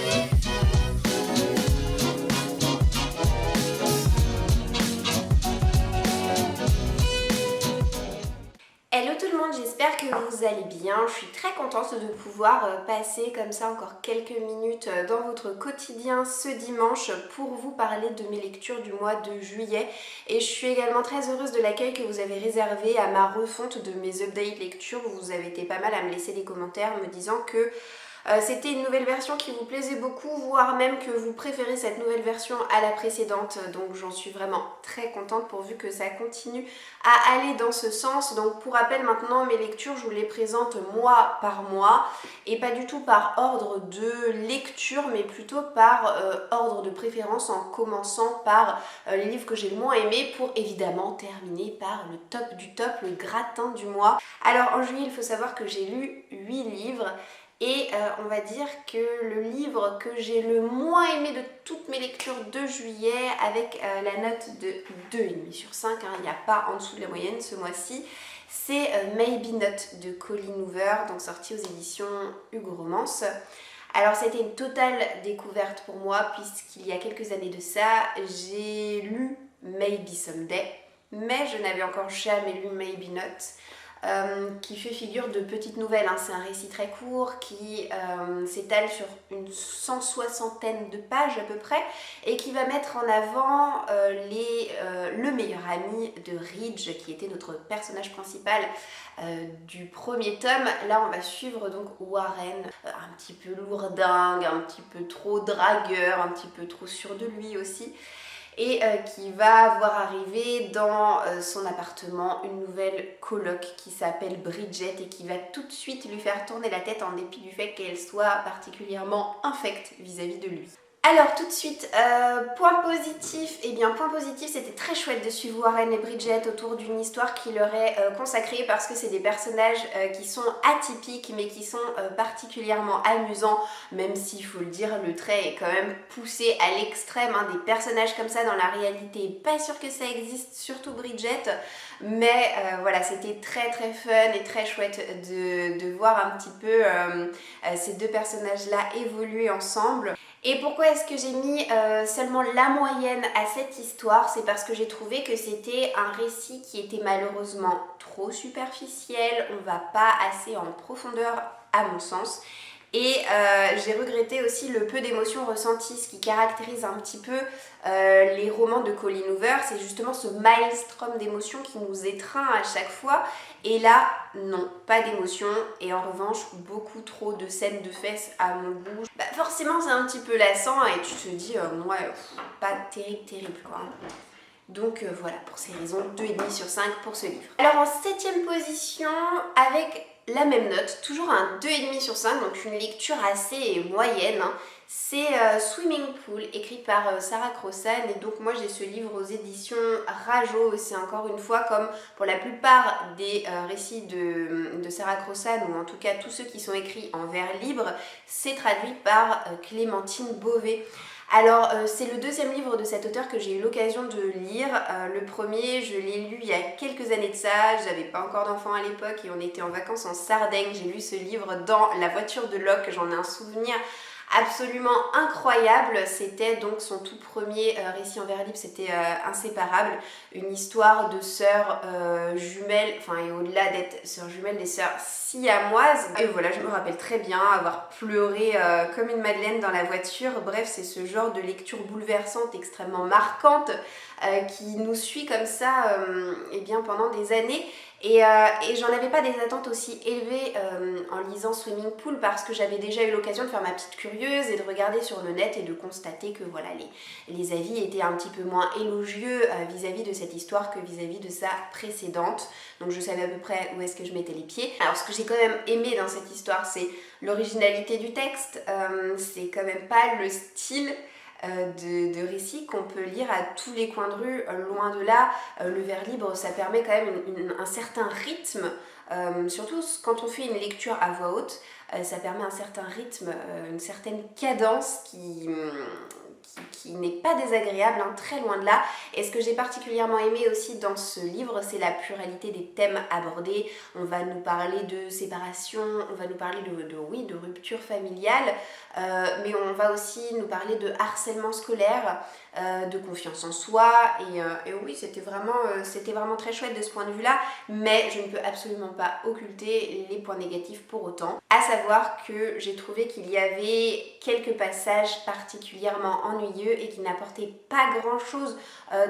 Hello tout le monde, j'espère que vous allez bien. Je suis très contente de pouvoir passer comme ça encore quelques minutes dans votre quotidien ce dimanche pour vous parler de mes lectures du mois de juillet. Et je suis également très heureuse de l'accueil que vous avez réservé à ma refonte de mes updates lectures. Vous avez été pas mal à me laisser des commentaires me disant que c'était une nouvelle version qui vous plaisait beaucoup, voire même que vous préférez cette nouvelle version à la précédente. Donc j'en suis vraiment très contente pourvu que ça continue à aller dans ce sens. Donc pour rappel maintenant, mes lectures, je vous les présente mois par mois et pas du tout par ordre de lecture, mais plutôt par ordre de préférence, en commençant par les livres que j'ai le moins aimés pour évidemment terminer par le top du top, le gratin du mois. Alors en juillet, il faut savoir que j'ai lu 8 livres. Et on va dire que le livre que j'ai le moins aimé de toutes mes lectures de juillet, avec la note de 2,5 sur 5, il n'y a pas en dessous de la moyenne ce mois-ci, c'est Maybe Not de Colleen Hoover, donc sorti aux éditions Hugo Romance. Alors c'était une totale découverte pour moi, puisqu'il y a quelques années de ça, j'ai lu Maybe Someday, mais je n'avais encore jamais lu Maybe Not. Qui fait figure de petite nouvelle, c'est un récit très court qui s'étale sur une 160aine de pages à peu près et qui va mettre en avant le meilleur ami de Ridge, qui était notre personnage principal du premier tome. Là on va suivre donc Warren, un petit peu lourdingue, un petit peu trop dragueur, un petit peu trop sûr de lui aussi, et qui va voir arriver dans son appartement une nouvelle coloc qui s'appelle Bridget et qui va tout de suite lui faire tourner la tête en dépit du fait qu'elle soit particulièrement infecte vis-à-vis de lui. Alors tout de suite, point positif, point positif, c'était très chouette de suivre Warren et Bridget autour d'une histoire qui leur est consacrée, parce que c'est des personnages qui sont atypiques mais qui sont particulièrement amusants, même s'il faut le dire, le trait est quand même poussé à l'extrême, des personnages comme ça dans la réalité, pas sûr que ça existe, surtout Bridget, mais voilà, c'était très très fun et très chouette de voir un petit peu ces deux personnages là évoluer ensemble. Et pourquoi est-ce que j'ai mis seulement la moyenne à cette histoire? C'est parce que j'ai trouvé que c'était un récit qui était malheureusement trop superficiel, on va pas assez en profondeur à mon sens. Et j'ai regretté aussi le peu d'émotions ressenties. Ce qui caractérise un petit peu les romans de Colleen Hoover, c'est justement ce maelstrom d'émotions qui nous étreint à chaque fois. Et là, non, pas d'émotion, et en revanche, beaucoup trop de scènes de fesses à mon goût. Forcément, c'est un petit peu lassant et tu te dis, pas terrible quoi. Donc voilà, pour ces raisons, 2,5 sur 5 pour ce livre. Alors en 7ème position, avec la même note, toujours un 2,5 sur 5, donc une lecture assez moyenne, c'est Swimming Pool, écrit par Sarah Crossan. Et donc moi j'ai ce livre aux éditions Rajo, et c'est encore une fois comme pour la plupart des récits de Sarah Crossan, ou en tout cas tous ceux qui sont écrits en vers libre, c'est traduit par Clémentine Beauvais. Alors c'est le deuxième livre de cet auteur que j'ai eu l'occasion de lire. Le premier, je l'ai lu il y a quelques années de ça, j'avais pas encore d'enfant à l'époque et on était en vacances en Sardaigne. J'ai lu ce livre dans la voiture de Locke, j'en ai un souvenir absolument incroyable. C'était donc son tout premier récit en vers libre, c'était Inséparables, une histoire de sœurs jumelles, et au-delà d'être sœurs jumelles, des sœurs siamoises. Et voilà, je me rappelle très bien avoir pleuré comme une madeleine dans la voiture. Bref, c'est ce genre de lecture bouleversante, extrêmement marquante, qui nous suit comme ça pendant des années. Et j'en avais pas des attentes aussi élevées en lisant Swimming Pool, parce que j'avais déjà eu l'occasion de faire ma petite curieuse et de regarder sur le net et de constater que voilà, les avis étaient un petit peu moins élogieux vis-à-vis de cette histoire que vis-à-vis de sa précédente. Donc je savais à peu près où est-ce que je mettais les pieds. Alors ce que j'ai quand même aimé dans cette histoire, c'est l'originalité du texte, c'est quand même pas le style de récits qu'on peut lire à tous les coins de rue, loin de là. Le vers libre, ça permet quand même un certain rythme, surtout quand on fait une lecture à voix haute, ça permet un certain rythme, une certaine cadence qui n'est pas désagréable, hein, très loin de là. Et ce que j'ai particulièrement aimé aussi dans ce livre, c'est la pluralité des thèmes abordés. On va nous parler de séparation, on va nous parler de rupture familiale, mais on va aussi nous parler de harcèlement scolaire, de confiance en soi, et oui, c'était vraiment très chouette de ce point de vue-là, mais je ne peux absolument pas occulter les points négatifs pour autant. À savoir que j'ai trouvé qu'il y avait quelques passages particulièrement ennuyeux et qui n'apportaient pas grand-chose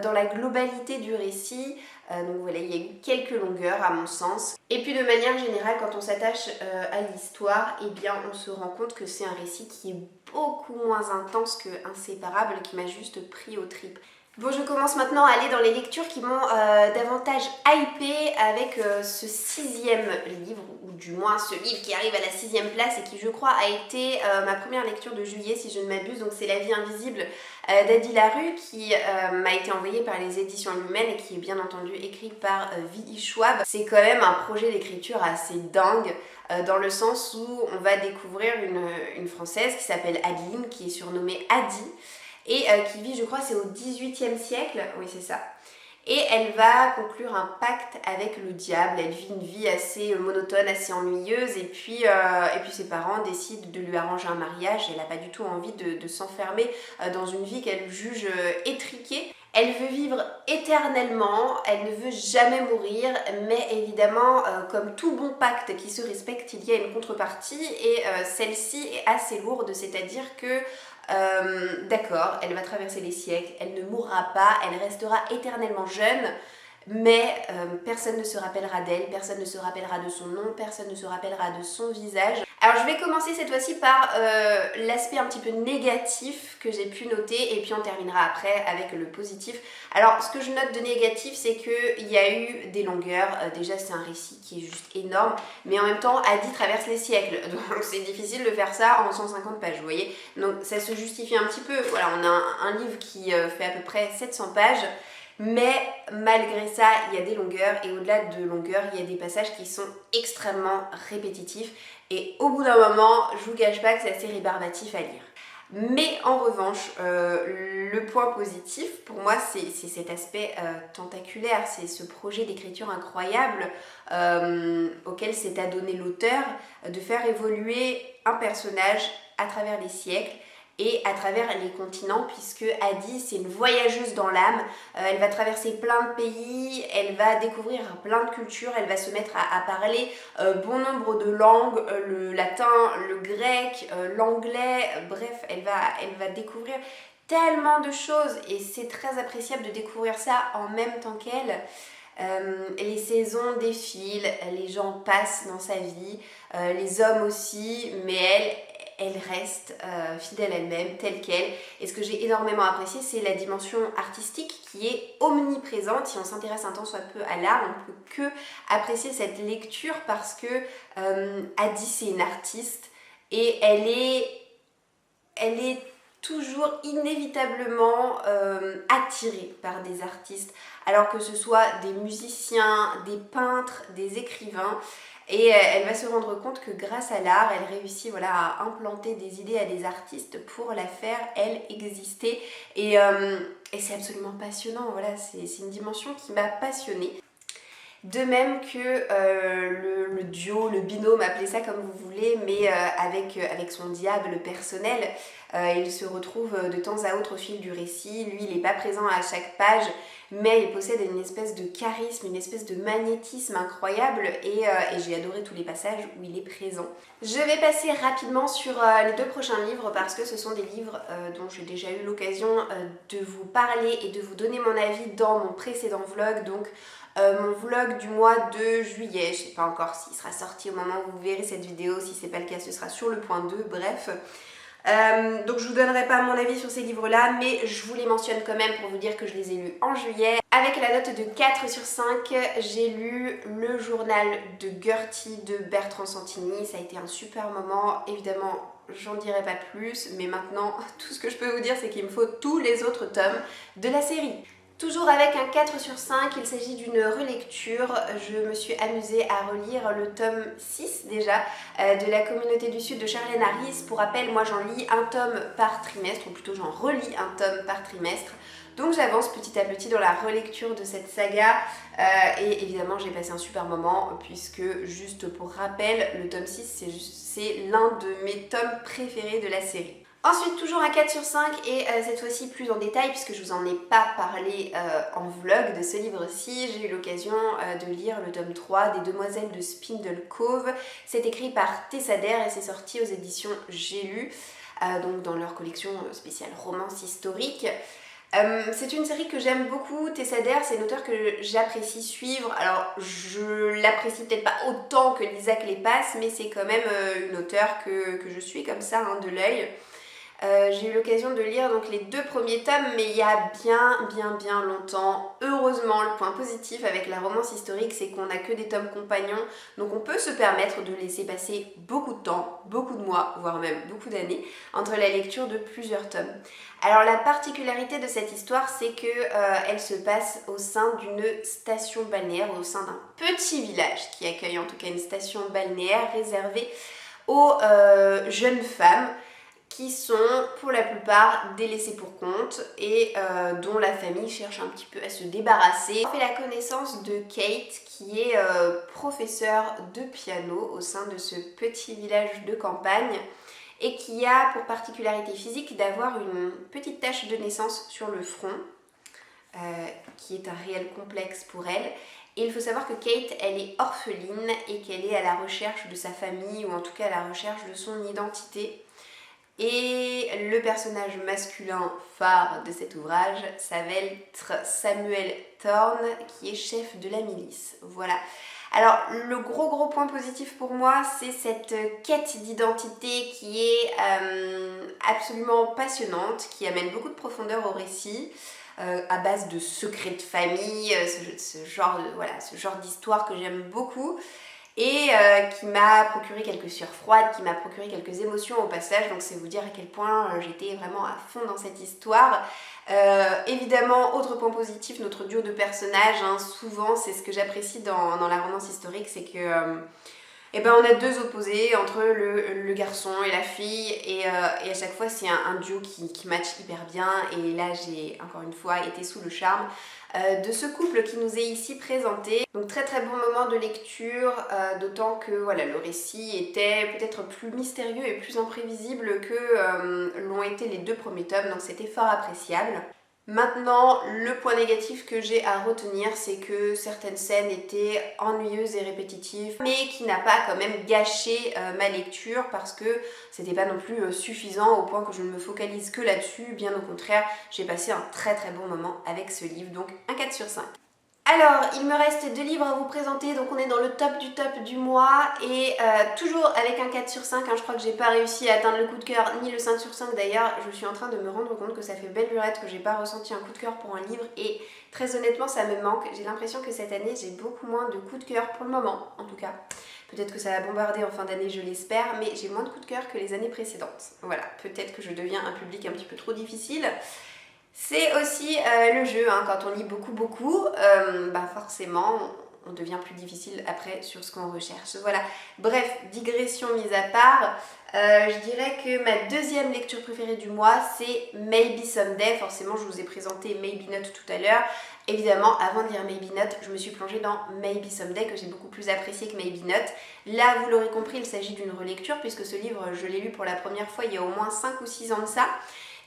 dans la globalité du récit. Donc voilà, il y a eu quelques longueurs à mon sens. Et puis de manière générale, quand on s'attache à l'histoire, eh bien on se rend compte que c'est un récit qui est beaucoup moins intense que Inséparables, qui m'a juste pris aux tripes. Bon, je commence maintenant à aller dans les lectures qui m'ont davantage hypée avec ce 6e livre, ou du moins ce livre qui arrive à la 6e place et qui, je crois, a été ma première lecture de juillet, si je ne m'abuse. Donc c'est La vie invisible d'Ady Larue, qui m'a été envoyée par les éditions Lumens et qui est bien entendu écrite par V.I. Schwab. C'est quand même un projet d'écriture assez dingue, dans le sens où on va découvrir une Française qui s'appelle Adeline, qui est surnommée Adi, et qui vit, je crois, c'est au XVIIIe siècle, oui c'est ça. Et elle va conclure un pacte avec le diable. Elle vit une vie assez monotone, assez ennuyeuse, et puis ses parents décident de lui arranger un mariage. Elle n'a pas du tout envie de s'enfermer dans une vie qu'elle juge étriquée. Elle veut vivre éternellement, elle ne veut jamais mourir, mais évidemment, comme tout bon pacte qui se respecte, il y a une contrepartie, et celle-ci est assez lourde, c'est-à-dire que d'accord, elle va traverser les siècles, elle ne mourra pas, elle restera éternellement jeune, mais personne ne se rappellera d'elle, personne ne se rappellera de son nom, personne ne se rappellera de son visage. Alors je vais commencer cette fois-ci par l'aspect un petit peu négatif que j'ai pu noter, et puis on terminera après avec le positif. Alors ce que je note de négatif, c'est qu'il y a eu des longueurs. Déjà c'est un récit qui est juste énorme, mais en même temps Adi traverse les siècles, donc c'est difficile de faire ça en 150 pages, vous voyez. Donc ça se justifie un petit peu. Voilà, on a un livre qui fait à peu près 700 pages. Mais malgré ça, il y a des longueurs, et au-delà de longueurs, il y a des passages qui sont extrêmement répétitifs, et au bout d'un moment, je vous cache pas que c'est assez rébarbatif à lire. Mais en revanche, le point positif pour moi, c'est cet aspect tentaculaire, c'est ce projet d'écriture incroyable auquel s'est adonné l'auteur, de faire évoluer un personnage à travers les siècles et à travers les continents, puisque Adi, c'est une voyageuse dans l'âme. Elle va traverser plein de pays, elle va découvrir plein de cultures, elle va se mettre à parler bon nombre de langues, le latin, le grec, l'anglais, bref, elle va découvrir tellement de choses, et c'est très appréciable de découvrir ça en même temps qu'elle. Les saisons défilent, les gens passent dans sa vie, les hommes aussi, mais elle reste fidèle à elle-même, telle qu'elle. Et ce que j'ai énormément apprécié, c'est la dimension artistique qui est omniprésente. Si on s'intéresse un tant soit peu à l'art, on ne peut que apprécier cette lecture, parce que Adi, c'est une artiste, et elle est toujours inévitablement attirée par des artistes, alors que ce soit des musiciens, des peintres, des écrivains. Et elle va se rendre compte que grâce à l'art, elle réussit, voilà, à implanter des idées à des artistes pour la faire, elle, exister. Et c'est absolument passionnant, voilà, c'est une dimension qui m'a passionnée. De même que le duo, le binôme, appelez ça comme vous voulez, mais avec son diable personnel, il se retrouve de temps à autre au fil du récit. Lui, il n'est pas présent à chaque page, mais il possède une espèce de charisme, une espèce de magnétisme incroyable, et j'ai adoré tous les passages où il est présent. Je vais passer rapidement sur les 2 prochains livres, parce que ce sont des livres dont j'ai déjà eu l'occasion de vous parler et de vous donner mon avis dans mon précédent vlog, donc mon vlog du mois de juillet. Je ne sais pas encore s'il sera sorti au moment où vous verrez cette vidéo. Si ce n'est pas le cas, ce sera sur le point 2, bref. Donc je vous donnerai pas mon avis sur ces livres là, mais je vous les mentionne quand même pour vous dire que je les ai lus en juillet. Avec la note de 4 sur 5, j'ai lu Le journal de Gertie de Bertrand Santini. Ça a été un super moment, évidemment j'en dirai pas plus, mais maintenant tout ce que je peux vous dire, c'est qu'il me faut tous les autres tomes de la série. Toujours avec un 4 sur 5, il s'agit d'une relecture. Je me suis amusée à relire le tome 6 déjà de La Communauté du Sud de Charlène Harris. Pour rappel, moi j'en lis un tome par trimestre, ou plutôt j'en relis un tome par trimestre. Donc j'avance petit à petit dans la relecture de cette saga et évidemment j'ai passé un super moment puisque, juste pour rappel, le tome 6 c'est l'un de mes tomes préférés de la série. Ensuite, toujours un 4 sur 5 et cette fois-ci plus en détail puisque je vous en ai pas parlé en vlog de ce livre-ci. J'ai eu l'occasion de lire le tome 3 des Demoiselles de Spindle Cove. C'est écrit par Tessa Dare et c'est sorti aux éditions J'ai lu, donc dans leur collection spéciale romance historique. C'est une série que j'aime beaucoup. Tessa Dare, c'est une auteure que j'apprécie suivre. Alors, je l'apprécie peut-être pas autant que Lisa Kleypas, mais c'est quand même une auteure que je suis comme ça, hein, de l'œil. J'ai eu l'occasion de lire donc les 2 premiers tomes, mais il y a bien longtemps. Heureusement, le point positif avec la romance historique, c'est qu'on n'a que des tomes compagnons, donc on peut se permettre de laisser passer beaucoup de temps, beaucoup de mois, voire même beaucoup d'années, entre la lecture de plusieurs tomes. Alors la particularité de cette histoire, c'est que elle se passe au sein d'une station balnéaire, au sein d'un petit village qui accueille en tout cas une station balnéaire réservée aux jeunes femmes qui sont pour la plupart délaissées pour compte et dont la famille cherche un petit peu à se débarrasser. On fait la connaissance de Kate qui est professeure de piano au sein de ce petit village de campagne et qui a pour particularité physique d'avoir une petite tache de naissance sur le front qui est un réel complexe pour elle. Et il faut savoir que Kate, elle est orpheline et qu'elle est à la recherche de sa famille ou en tout cas à la recherche de son identité. Et le personnage masculin phare de cet ouvrage s'appelle Samuel Thorne, qui est chef de la milice. Voilà. Alors, le gros point positif pour moi, c'est cette quête d'identité qui est absolument passionnante, qui amène beaucoup de profondeur au récit, à base de secrets de famille, ce genre d'histoire que j'aime beaucoup. Et qui m'a procuré quelques sueurs froides, qui m'a procuré quelques émotions au passage, donc c'est vous dire à quel point j'étais vraiment à fond dans cette histoire. Évidemment, autre point positif, notre duo de personnages, hein, souvent c'est ce que j'apprécie dans la romance historique, c'est que on a 2 opposés entre le garçon et la fille et à chaque fois c'est un duo qui match hyper bien et là j'ai encore une fois été sous le charme de ce couple qui nous est ici présenté. Donc très bon moment de lecture, d'autant que voilà, le récit était peut-être plus mystérieux et plus imprévisible que l'ont été les 2 premiers tomes, donc c'était fort appréciable. Maintenant, le point négatif que j'ai à retenir, c'est que certaines scènes étaient ennuyeuses et répétitives, mais qui n'a pas quand même gâché ma lecture parce que c'était pas non plus suffisant au point que je ne me focalise que là-dessus. Bien au contraire, j'ai passé un très bon moment avec ce livre, donc un 4 sur 5. Alors, il me reste 2 livres à vous présenter, donc on est dans le top du mois et toujours avec un 4 sur 5, hein, je crois que j'ai pas réussi à atteindre le coup de cœur ni le 5 sur 5 d'ailleurs, je suis en train de me rendre compte que ça fait belle lurette que j'ai pas ressenti un coup de cœur pour un livre et très honnêtement ça me manque, j'ai l'impression que cette année j'ai beaucoup moins de coups de cœur pour le moment en tout cas. Peut-être que ça va bombarder en fin d'année, je l'espère, mais j'ai moins de coups de cœur que les années précédentes. Voilà, peut-être que je deviens un public un petit peu trop difficile. C'est aussi le jeu, hein, quand on lit beaucoup, forcément on devient plus difficile après sur ce qu'on recherche. Voilà, bref, digression mise à part, je dirais que ma 2e lecture préférée du mois c'est Maybe Someday. Forcément je vous ai présenté Maybe Not tout à l'heure. Évidemment, avant de lire Maybe Not, je me suis plongée dans Maybe Someday que j'ai beaucoup plus apprécié que Maybe Not. Là, vous l'aurez compris, il s'agit d'une relecture puisque ce livre, je l'ai lu pour la première fois il y a au moins 5 ou 6 ans de ça.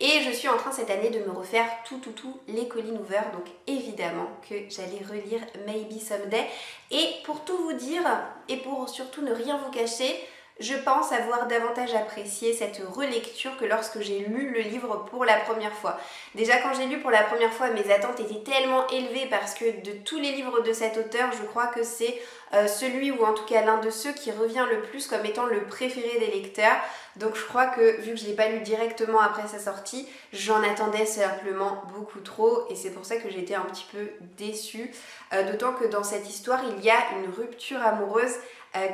Et je suis en train cette année de me refaire tout les Colleen Hoover, donc évidemment que j'allais relire Maybe Someday. Et pour tout vous dire, et pour surtout ne rien vous cacher, je pense avoir davantage apprécié cette relecture que lorsque j'ai lu le livre pour la première fois. Déjà quand j'ai lu pour la première fois, mes attentes étaient tellement élevées parce que de tous les livres de cet auteur, je crois que c'est celui ou en tout cas l'un de ceux qui revient le plus comme étant le préféré des lecteurs. Donc je crois que vu que je ne l'ai pas lu directement après sa sortie, j'en attendais simplement beaucoup trop et c'est pour ça que j'ai été un petit peu déçue. D'autant que dans cette histoire, il y a une rupture amoureuse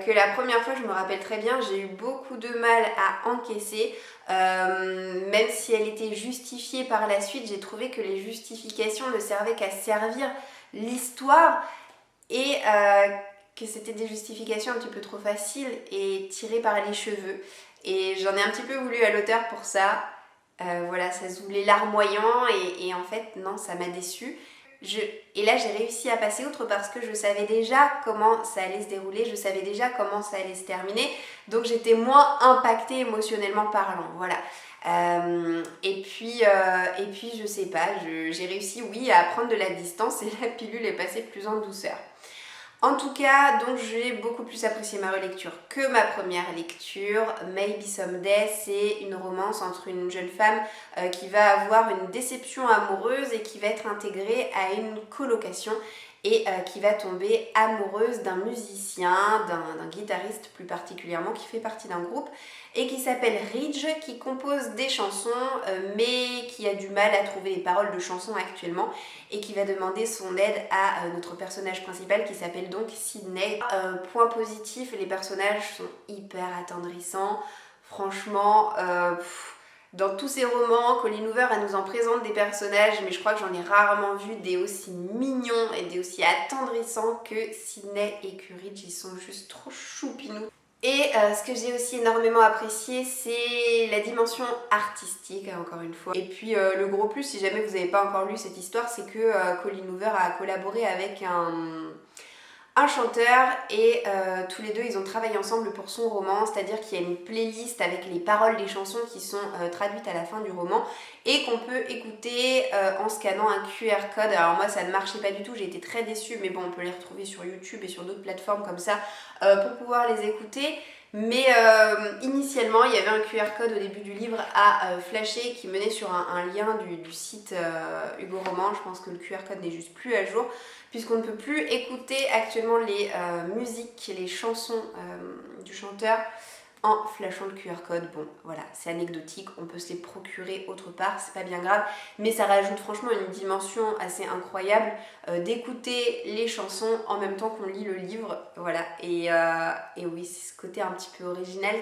que la première fois, je me rappelle très bien, j'ai eu beaucoup de mal à encaisser. Même si elle était justifiée par la suite, j'ai trouvé que les justifications ne servaient qu'à servir l'histoire et que c'était des justifications un petit peu trop faciles et tirées par les cheveux. Et j'en ai un petit peu voulu à l'auteur pour ça. Voilà, ça se voulait larmoyant et en fait, non, ça m'a déçue. Et là, j'ai réussi à passer outre parce que je savais déjà comment ça allait se dérouler, je savais déjà comment ça allait se terminer, donc j'étais moins impactée émotionnellement parlant, voilà. Et puis je sais pas, j'ai réussi, oui, à prendre de la distance et la pilule est passée plus en douceur. En tout cas, donc j'ai beaucoup plus apprécié ma relecture que ma première lecture. Maybe Someday, c'est une romance entre une jeune femme qui va avoir une déception amoureuse et qui va être intégrée à une colocation et qui va tomber amoureuse d'un musicien, d'un guitariste plus particulièrement, qui fait partie d'un groupe et qui s'appelle Ridge, qui compose des chansons mais qui a du mal à trouver les paroles de chansons actuellement et qui va demander son aide à notre personnage principal qui s'appelle donc Sydney. Point positif, les personnages sont hyper attendrissants, franchement. Dans tous ces romans, Colleen Hoover, elle nous en présente des personnages, mais je crois que j'en ai rarement vu des aussi mignons et des aussi attendrissants que Sydney et que Ridge. Ils sont juste trop choupinous. Et ce que j'ai aussi énormément apprécié, c'est la dimension artistique, encore une fois. Et puis le gros plus, si jamais vous n'avez pas encore lu cette histoire, c'est que Colleen Hoover a collaboré avec un chanteur et tous les deux ils ont travaillé ensemble pour son roman, c'est-à-dire qu'il y a une playlist avec les paroles des chansons qui sont traduites à la fin du roman et qu'on peut écouter en scannant un QR code. Alors moi ça ne marchait pas du tout, j'ai été très déçue, mais bon, on peut les retrouver sur YouTube et sur d'autres plateformes comme ça pour pouvoir les écouter. Mais initialement il y avait un QR code au début du livre à flasher qui menait sur un lien du site Hugo Roman. Je pense que le QR code n'est juste plus à jour puisqu'on ne peut plus écouter actuellement les musiques, les chansons du chanteur en flashant le QR code. Bon, voilà, c'est anecdotique, on peut se les procurer autre part, c'est pas bien grave, mais ça rajoute franchement une dimension assez incroyable d'écouter les chansons en même temps qu'on lit le livre, voilà. Et oui, c'est ce côté un petit peu original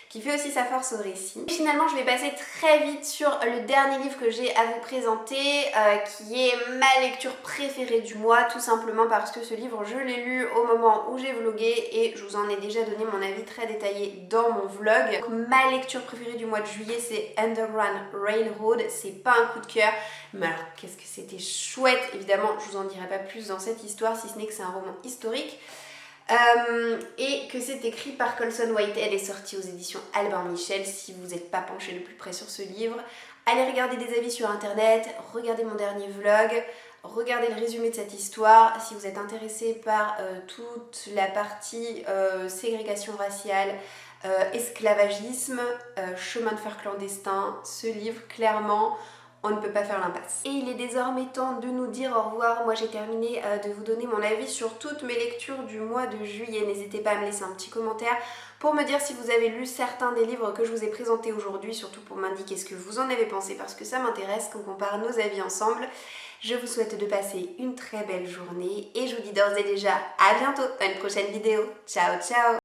qui fait aussi sa force au récit. Et finalement, je vais passer très vite sur le dernier livre que j'ai à vous présenter, qui est ma lecture préférée du mois, tout simplement parce que ce livre, je l'ai lu au moment où j'ai vlogué et je vous en ai déjà donné mon avis très détaillé dans mon vlog. Donc, ma lecture préférée du mois de juillet, c'est Underground Railroad. C'est pas un coup de cœur, mais alors qu'est-ce que c'était chouette. Évidemment, je vous en dirai pas plus dans cette histoire, si ce n'est que c'est un roman historique. Et que c'est écrit par Colson Whitehead et sorti aux éditions Albin Michel. Si vous n'êtes pas penché de plus près sur ce livre, allez regarder des avis sur internet, regardez mon dernier vlog, regardez le résumé de cette histoire. Si vous êtes intéressé par toute la partie ségrégation raciale, esclavagisme, chemin de fer clandestin, ce livre, clairement, on ne peut pas faire l'impasse. Et il est désormais temps de nous dire au revoir. Moi j'ai terminé de vous donner mon avis sur toutes mes lectures du mois de juillet. N'hésitez pas à me laisser un petit commentaire pour me dire si vous avez lu certains des livres que je vous ai présentés aujourd'hui, surtout pour m'indiquer ce que vous en avez pensé parce que ça m'intéresse qu'on compare nos avis ensemble. Je vous souhaite de passer une très belle journée et je vous dis d'ores et déjà à bientôt dans une prochaine vidéo. Ciao ciao.